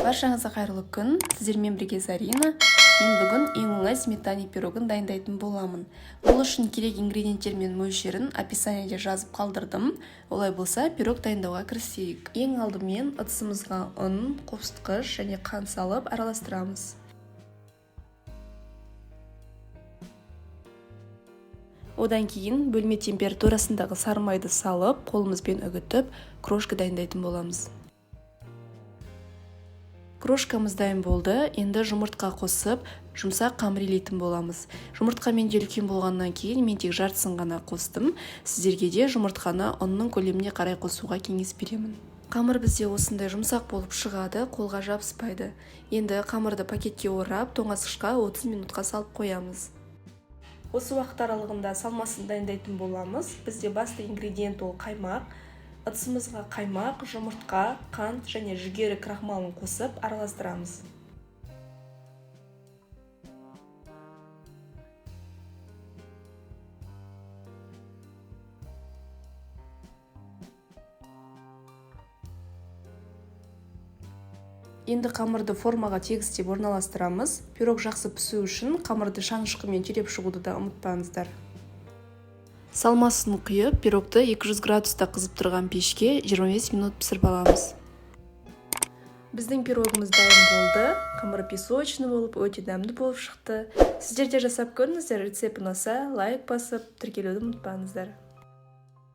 Баршаңызға қайырлы күн. Сіздермен бірге Зарина. Мен бүгін ең оңай сметана пирогын дайындайтын боламын. Ол үшін керек ингредиенттер мен мөлшерін описаниеде жазып қалдырдым. Олай болса, пирог дайындауға кірісейік. Ең алдымен ыдысымызға ұн, қосқыш және қант салып араластырамыз. Одан кейін бөлме температурасындағы сары майды салып, қолымызбен үгітіп, крошка дайындайтын боламыз. Крошкамыз дайын болды. Енді жұмыртқа қосып, жұмсақ қамыр илейтін боламыз. Жұмыртқа менде үлкен болғаннан кейін мен тек жартысын ғана қостым. Сіздерге де жұмыртқаны ұнның көлеміне қарай қосуға кеңес беремін. Қамыр бізде осындай жұмсақ болып шығады, қолға жабыспайды. Енді қамырды пакетке орап, тоңазғышқа 30 минутқа салып қоямыз. Осы уақыт аралығында салмасын дайындайтын боламыз. Бізде басты ингредиент ол қаймақ. Ыдысымызға қаймақ, жұмыртқа, қант және жүгері крахмалын қосып араластырамыз. Енді қамырды формаға тегістеп орналастырамыз. Пирог жақсы пісу үшін қамырды шанышқымен түйреп шығуды да ұмытпаңыздар. Салмасын құйып, пирогты 200 градуста қызып тұрған пешке 25 минут пісіріп аламыз. Біздің пирогымыз дайын болды. Қамыры песочный болып, өте дәмді болып шықты. Сіздер де жасап көріңіздер. Рецепт ұнаса, лайк басып, тіркелуді ұмытпаңыздар.